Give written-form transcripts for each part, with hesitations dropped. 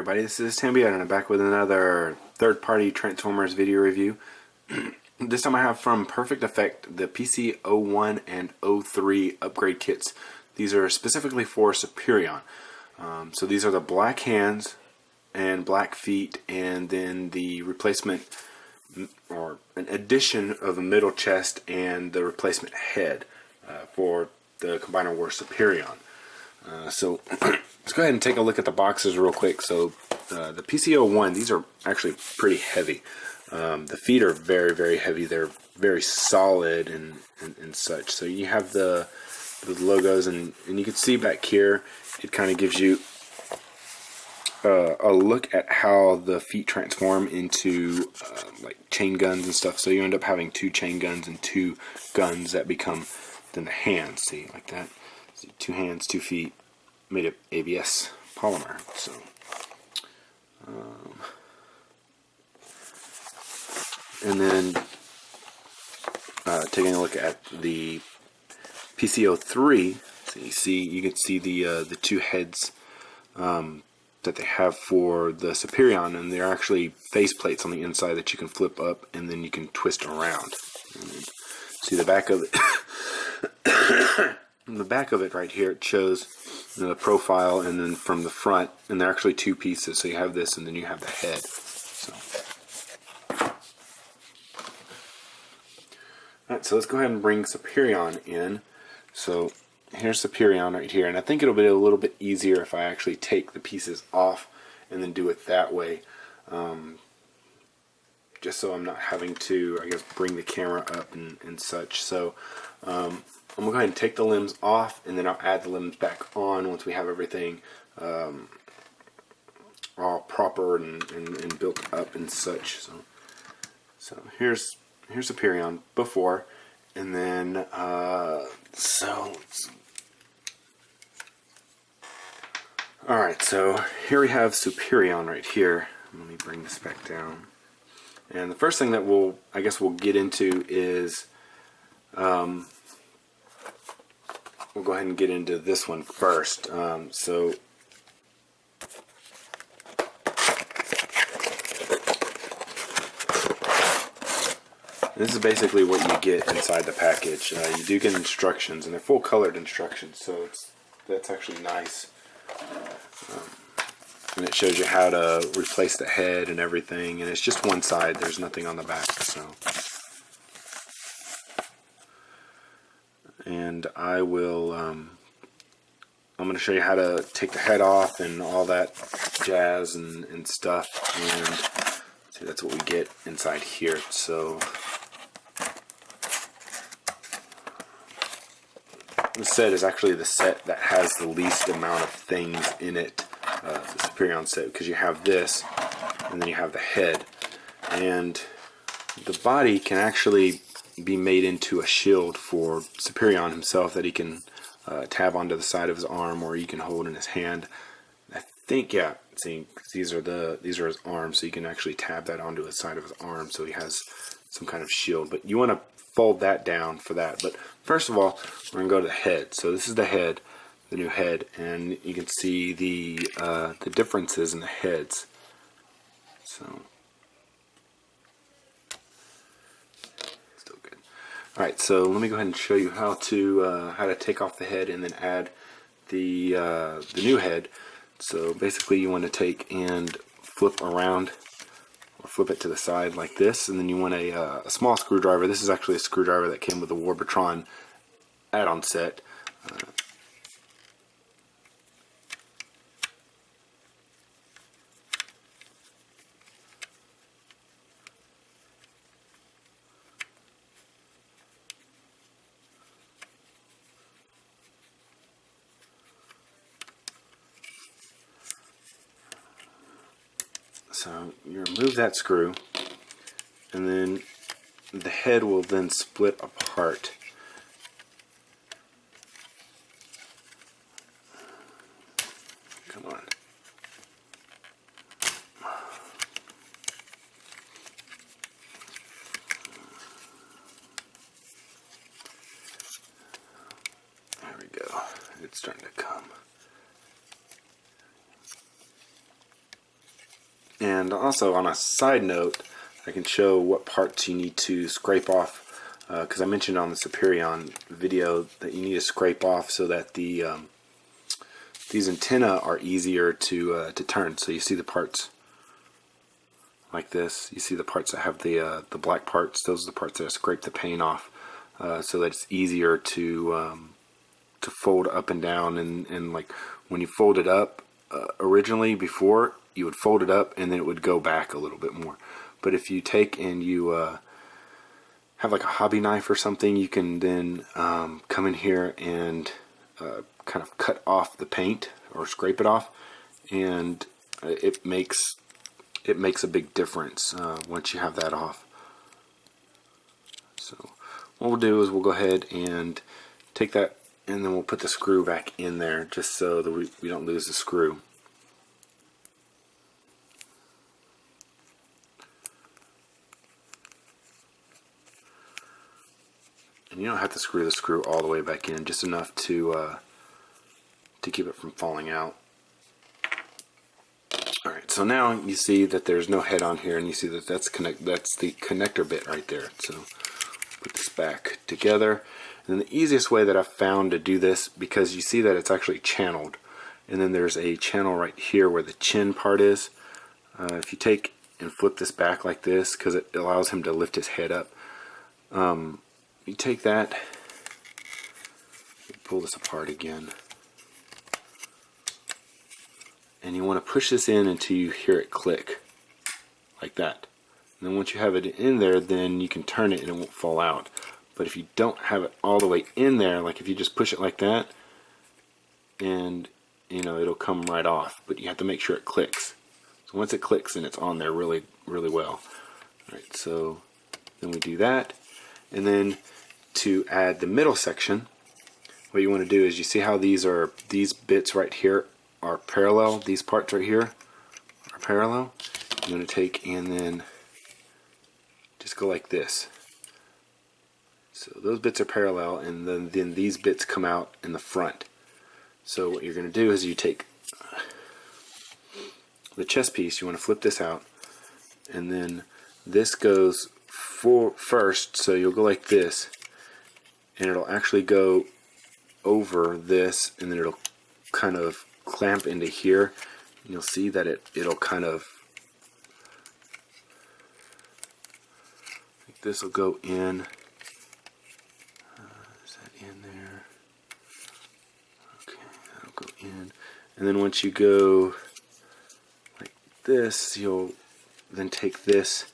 everybody, this is Tambi and I'm back with another third-party Transformers video review. This time I have from Perfect Effect the PC-01 and 03 upgrade kits. These are specifically for Superion. So these are the black hands and black feet, and then the replacement or an addition of a middle chest and the replacement head for the Combiner War Superion. So let's go ahead and take a look at the boxes real quick. So the PC-01, these are actually pretty heavy. The feet are very, very heavy. They're very solid and such. So you have the logos, and you can see back here, it kind of gives you a look at how the feet transform into like chain guns and stuff. So you end up having two chain guns and two guns that become then the hands. See, like that. See, two hands, 2 feet, made of ABS polymer. So and then taking a look at the PC-03, so you can see the two heads that they have for the Superion, and they're actually face plates on the inside that you can flip up and then you can twist around. And see the back of it. On the back of it right here, it shows the profile, and then from the front, and they're actually two pieces. So you have this, and then you have the head. So, alright, so let's go ahead and bring Superion in. So here's Superion right here, and I think it'll be a little bit easier if I actually take the pieces off and then do it that way. Just so I'm not having to, I guess, bring the camera up and such. So I'm going to go ahead and take the limbs off, and then I'll add the limbs back on once we have everything all proper and built up and such. So here's Superion before, and then alright, so here we have Superion right here. Let me bring this back down. And the first thing that we'll get into is we'll go ahead and get into this one first. So this is basically what you get inside the package. You do get instructions, and they're full colored instructions, so that's actually nice. And it shows you how to replace the head and everything, and it's just one side, there's nothing on the back. So, and I will I'm going to show you how to take the head off and all that jazz and stuff, and see, that's what we get inside here. So this set is actually the set that has the least amount of things in it, the Superion set, because you have this, and then you have the head, and the body can actually be made into a shield for Superion himself that he can tab onto the side of his arm, or he can hold in his hand. I think, yeah, see, these are his arms, so you can actually tab that onto the side of his arm, so he has some kind of shield. But you want to fold that down for that. But first of all, we're going to go to the head. So this is the head, the new head, and you can see the differences in the heads. So still good. All right, so let me go ahead and show you how to take off the head and then add the new head. So basically, you want to take and flip around, or flip it to the side like this, and then you want a small screwdriver. This is actually a screwdriver that came with the Warbatron add-on set. So you remove that screw, and then the head will then split apart. Come on. There we go. It's starting to come. And also, on a side note, I can show what parts you need to scrape off, because I mentioned on the Superion video that you need to scrape off so that the these antennae are easier to turn. So you see the parts like this. You see the parts that have the black parts. Those are the parts that I scrape the paint off, so that it's easier to fold up and down. And like when you fold it up, originally before, you would fold it up and then it would go back a little bit more. But if you take and you have like a hobby knife or something, you can then come in here and kind of cut off the paint or scrape it off, and it makes a big difference once you have that off. So what we'll do is we'll go ahead and take that, and then we'll put the screw back in there just so that we don't lose the screw. And you don't have to screw the screw all the way back in, just enough to keep it from falling out. Alright, so now you see that there's no head on here, and you see that that's the connector bit right there. So put this back together. And the easiest way that I've found to do this, because you see that it's actually channeled, and then there's a channel right here where the chin part is. If you take and flip this back like this, because it allows him to lift his head up, you take that, pull this apart again, and you want to push this in until you hear it click, like that. And then once you have it in there, then you can turn it and it won't fall out. But if you don't have it all the way in there, like if you just push it like that, and it'll come right off. But you have to make sure it clicks. So once it clicks, then it's on there really, really well. Alright, so then we do that. And then to add the middle section, what you want to do is, you see how these bits right here are parallel, these parts right here are parallel. You want to take and then just go like this. So those bits are parallel, and then these bits come out in the front. So what you're going to do is you take the chest piece, you want to flip this out, and then this goes first, so you'll go like this, and it'll actually go over this, and then it'll kind of clamp into here. And you'll see that it'll kind of, like this will go in. Is that in there? Okay, that'll go in. And then once you go like this, you'll then take this,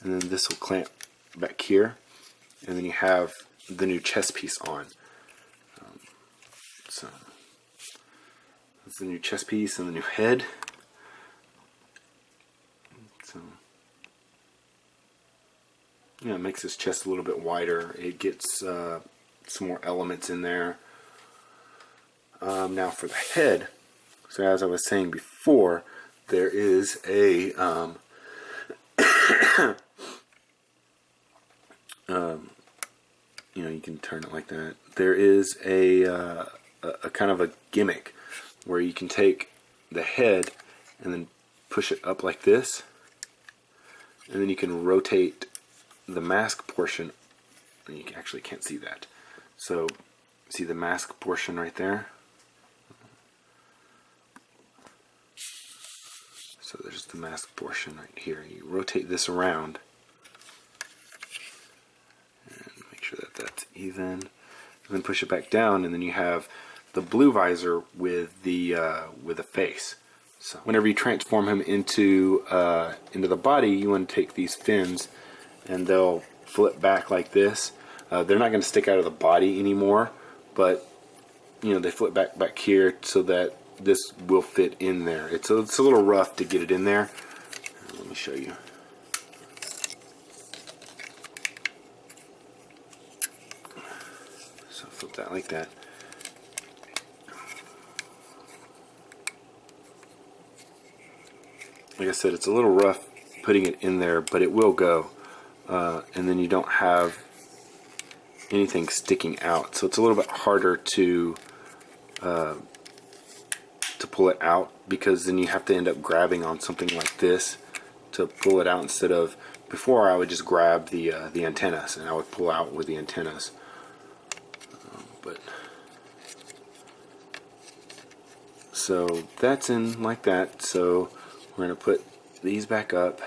and then this will clamp back here, and then you have the new chest piece on. So that's the new chest piece and the new head. So yeah, it makes his chest a little bit wider. It gets some more elements in there. Now for the head, so as I was saying before, there is a you can turn it like that. There is a kind of a gimmick where you can take the head and then push it up like this, and then you can rotate the mask portion, and you actually can't see that. So see the mask portion right there? So there's the mask portion right here. You rotate this around and make sure that that's even, and then push it back down, and then you have the blue visor with the face. So whenever you transform him into the body, you want to take these fins, and they'll flip back like this. They're not going to stick out of the body anymore, but they flip back here so that this will fit in there. It's a little rough to get it in there. Let me show you. So flip that like that. Like I said, it's a little rough putting it in there, but it will go. And then you don't have anything sticking out, so it's a little bit harder to pull it out, because then you have to end up grabbing on something like this to pull it out instead of before I would just grab the antennas and I would pull out with the antennas. But so that's in like that. So we're going to put these back up,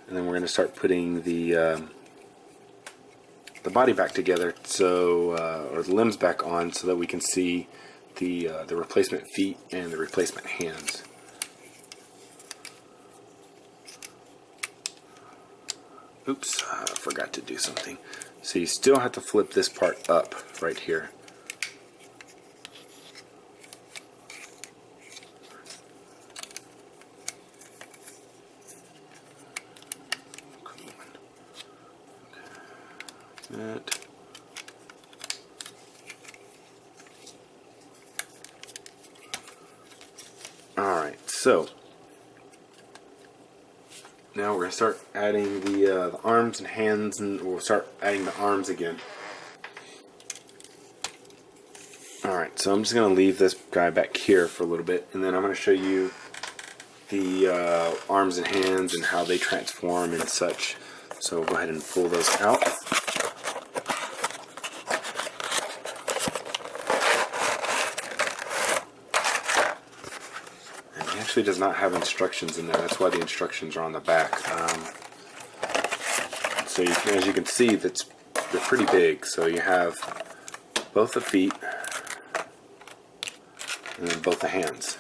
and then we're going to start putting the body back together, so or the limbs back on, so that we can see the replacement feet and the replacement hands. Oops, I forgot to do something. So you still have to flip this part up right here. That. Alright, so now we're going to start adding the arms and hands, and we'll start adding the arms again. Alright, so I'm just going to leave this guy back here for a little bit, and then I'm going to show you the arms and hands and how they transform and such. So we'll go ahead and pull those out. Actually does not have instructions in there. That's why the instructions are on the back. So you can, as you can see, they're pretty big. So you have both the feet and then both the hands.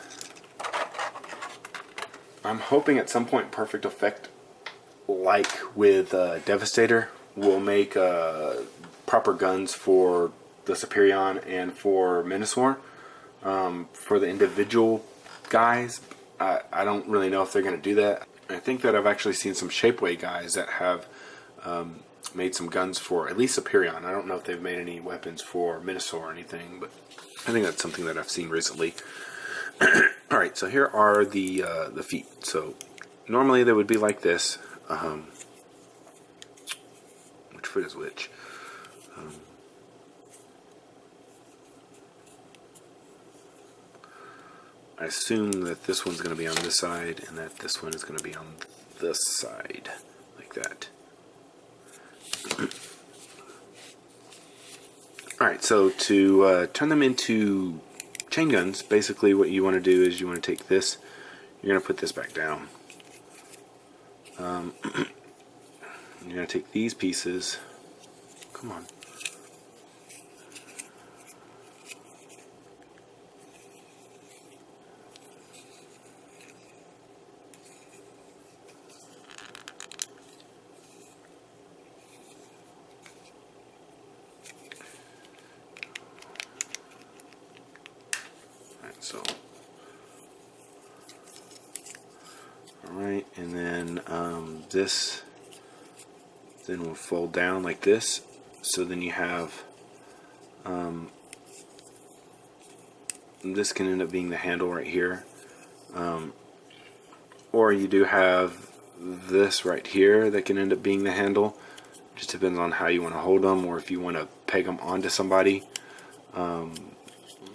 I'm hoping at some point Perfect Effect, like with Devastator, will make proper guns for the Superion and for Minosaur. For the individual guys, I don't really know if they're going to do that. I think that I've actually seen some Shapeway guys that have made some guns for at least Superion. I don't know if they've made any weapons for Minosaur or anything, but I think that's something that I've seen recently. Alright, so here are the feet. So normally they would be like this. Which foot is which? I assume that this one's going to be on this side and that this one is going to be on this side, like that. Alright, so to turn them into chain guns, basically what you want to do is you want to take this, you're going to put this back down. You're going to take these pieces, come on. So, alright, and then this then will fold down like this. So then you have this can end up being the handle right here, or you do have this right here that can end up being the handle. Just depends on how you want to hold them, or if you want to peg them onto somebody.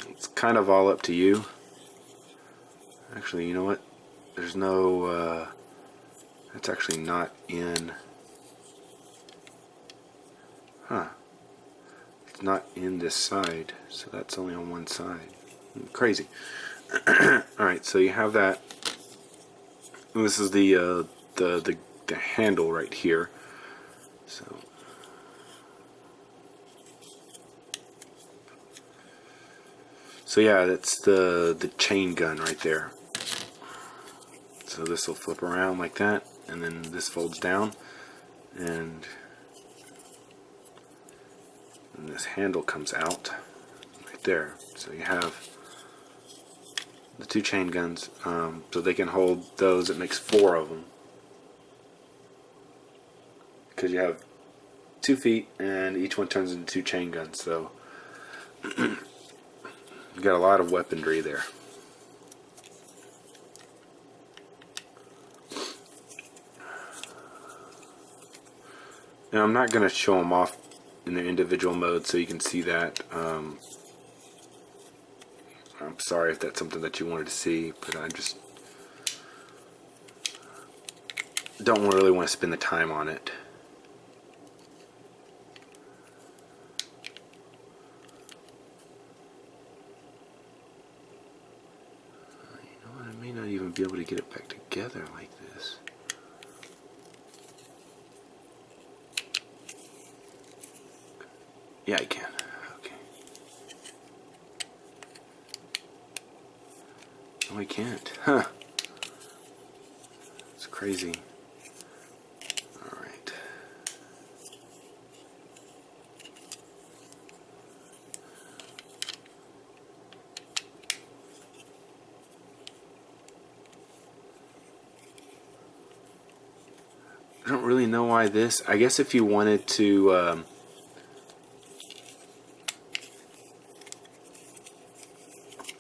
It's kind of all up to you. Actually, you know what? There's no, that's actually not in, it's not in this side, so that's only on one side. Crazy. Alright, so you have that. And this is the handle right here. So yeah, that's the chain gun right there. So this will flip around like that, and then this folds down, and this handle comes out right there. So you have the two chain guns, so they can hold those. It makes 4 of them, because you have 2 feet, and each one turns into 2 chain guns. So you got a lot of weaponry there. Now I'm not going to show them off in their individual mode so you can see that. I'm sorry if that's something that you wanted to see, but don't really want to spend the time on it. You know what? I may not even be able to get it back together like this. Yeah, I can. Okay. No, I can't. Huh. It's crazy. Alright. I don't really know why this. I guess if you wanted to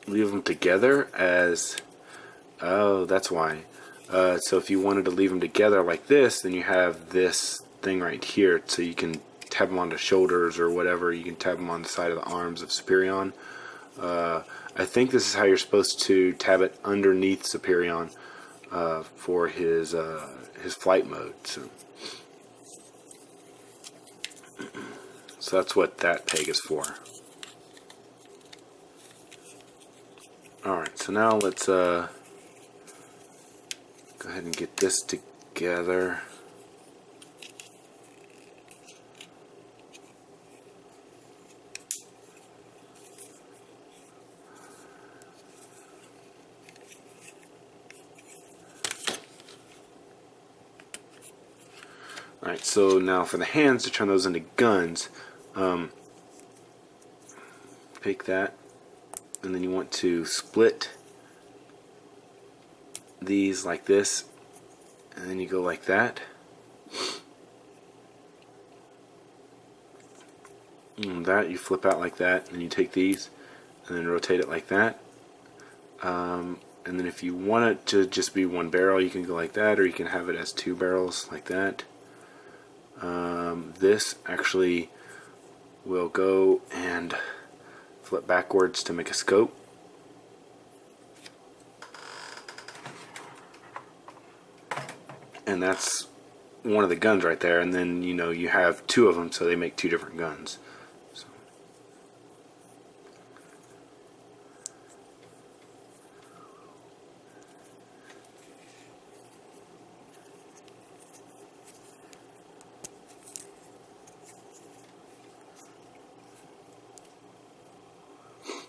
leave them together as... Oh, that's why. So if you wanted to leave them together like this, then you have this thing right here, so you can tab them onto shoulders or whatever. You can tab them on the side of the arms of Superion. I think this is how you're supposed to tab it underneath Superion for his flight mode. So that's what that peg is for. Alright, so now let's go ahead and get this together. Alright, so now for the hands, to turn those into guns, pick that, and then you want to split these like this, and then you go like that. And that you flip out like that, and you take these and then rotate it like that. And then if you want it to just be one barrel, you can go like that, or you can have it as two barrels like that. This actually will go and flip backwards to make a scope. And that's one of the guns right there, and then you have two of them, so they make two different guns. So.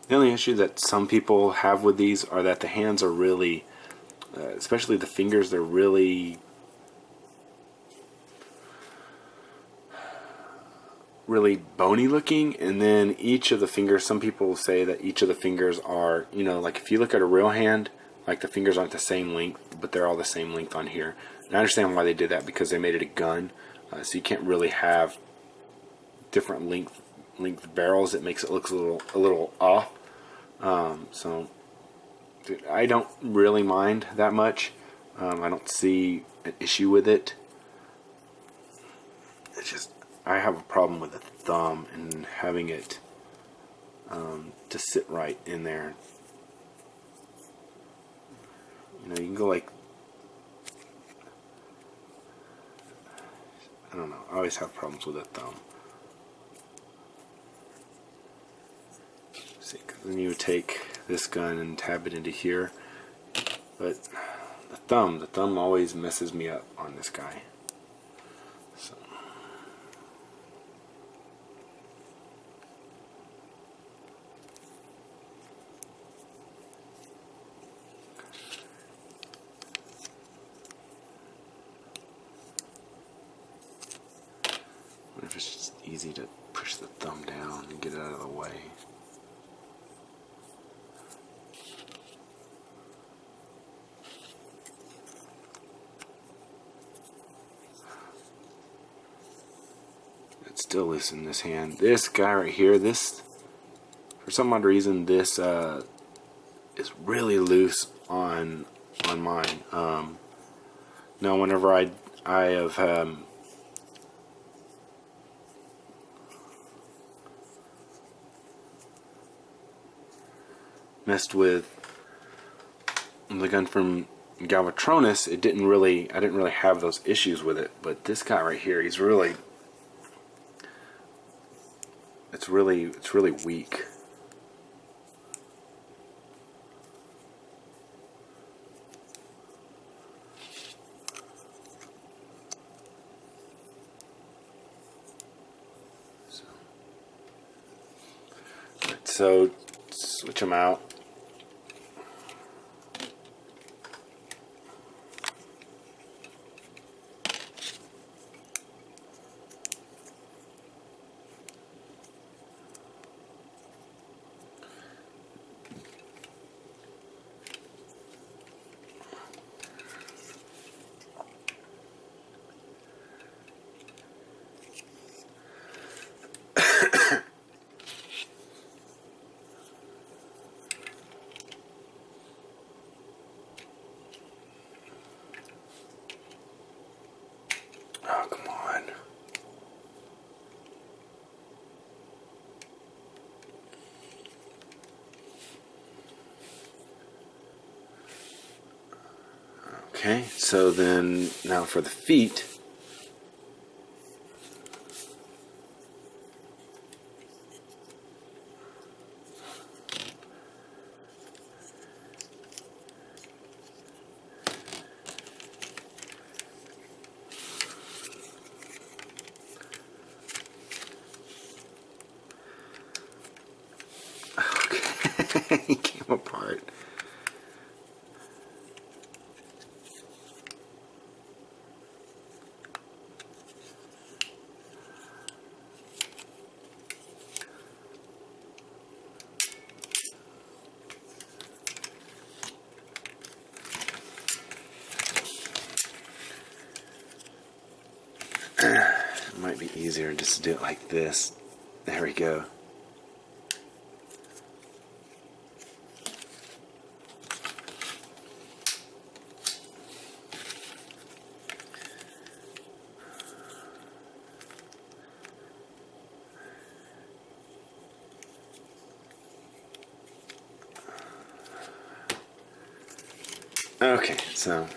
The only issue that some people have with these are that the hands are really, especially the fingers, they're really bony looking, and then each of the fingers, some people say that each of the fingers are, like if you look at a real hand, like the fingers aren't the same length, but they're all the same length on here. And I understand why they did that, because they made it a gun, so you can't really have different length barrels. It makes it look a little off. So I don't really mind that much. I don't see an issue with it. It's just I have a problem with the thumb and having it to sit right in there. You can go like, I don't know, I always have problems with the thumb. See, 'cause then you would take this gun and tab it into here, but the thumb always messes me up on this guy. So. What if it's just easy to push the thumb down and get it out of the way? It's still loose in this hand. This guy right here, for some odd reason, this is really loose on mine. Now, whenever I have messed with the gun from Galvatronus, I didn't really have those issues with it, but this guy right here, it's really weak. So switch them out. Oh, come on. Okay, so then now for the feet. Okay, he came apart. It might be easier just to do it like this. There we go. Okay, so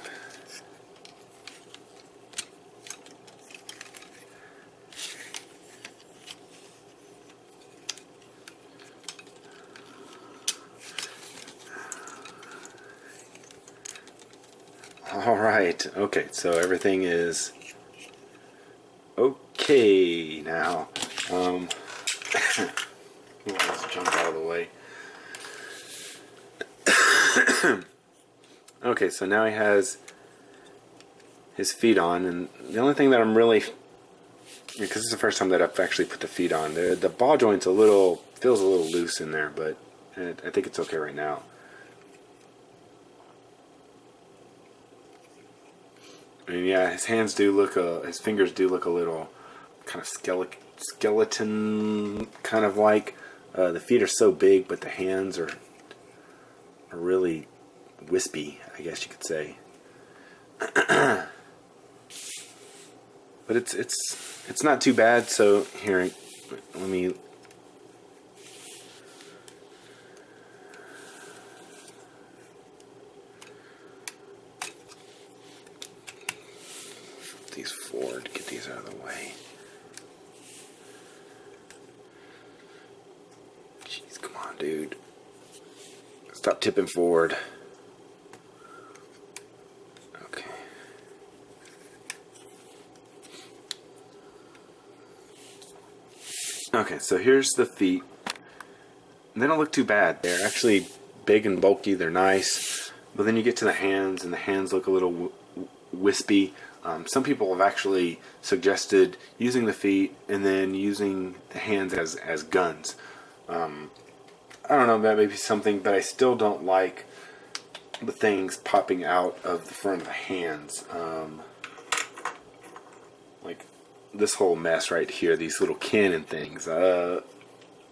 all right. Okay, so everything is okay now. Let's jump out of the way. Okay, so now he has his feet on, and the only thing that I'm really, because this is the first time that I've actually put the feet on, the ball joint's feels a little loose in there, but I think it's okay right now. I mean, yeah, his fingers do look a little kind of skeleton kind of like. The feet are so big, but the hands are really wispy, I guess you could say. But it's not too bad. So here, let me. These forward, get these out of the way. Jeez, come on, dude. Stop tipping forward. Okay. Okay, so here's the feet. They don't look too bad. They're actually big and bulky. They're nice. But then you get to the hands, and the hands look a little wispy. Some people have actually suggested using the feet and then using the hands as guns. I don't know, that may be something, but I still don't like the things popping out of the front of the hands. Like this whole mess right here, these little cannon things. I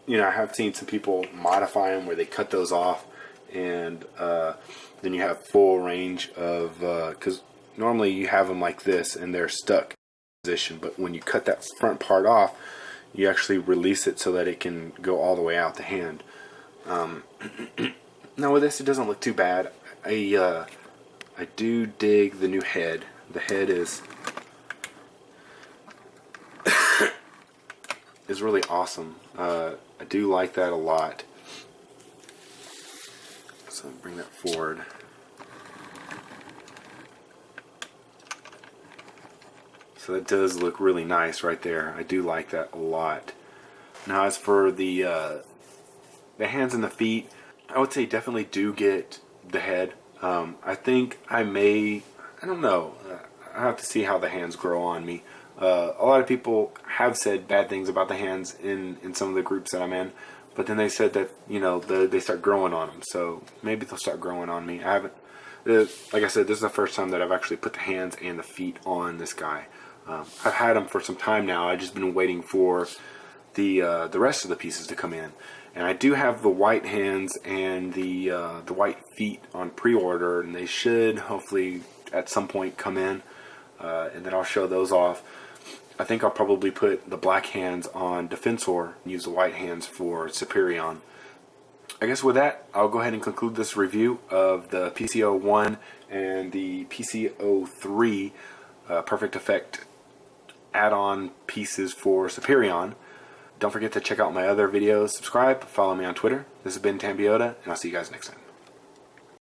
have seen some people modify them where they cut those off, and then you have full range of, because normally you have them like this and they're stuck in position, but when you cut that front part off, you actually release it so that it can go all the way out the hand. Now with this, it doesn't look too bad. I I do dig the new head. The head is really awesome. I do like that a lot. So bring that forward. So that does look really nice right there. I do like that a lot. Now as for the hands and the feet, I would say definitely do get the head. I think I don't know. I have to see how the hands grow on me. A lot of people have said bad things about the hands in some of the groups that I'm in, but then they said that, you know, they start growing on them. So maybe they'll start growing on me. I haven't. Like I said, this is the first time that I've actually put the hands and the feet on this guy. I've had them for some time now. I've just been waiting for the rest of the pieces to come in, and I do have the white hands and the white feet on pre-order, and they should hopefully at some point come in, and then I'll show those off. I think I'll probably put the black hands on Defensor and use the white hands for Superion. I guess with that, I'll go ahead and conclude this review of the PC-01 and the PC-03 Perfect Effect add-on pieces for Superion. Don't forget to check out my other videos, subscribe, follow me on Twitter. This has been Tambiota, and I'll see you guys next time.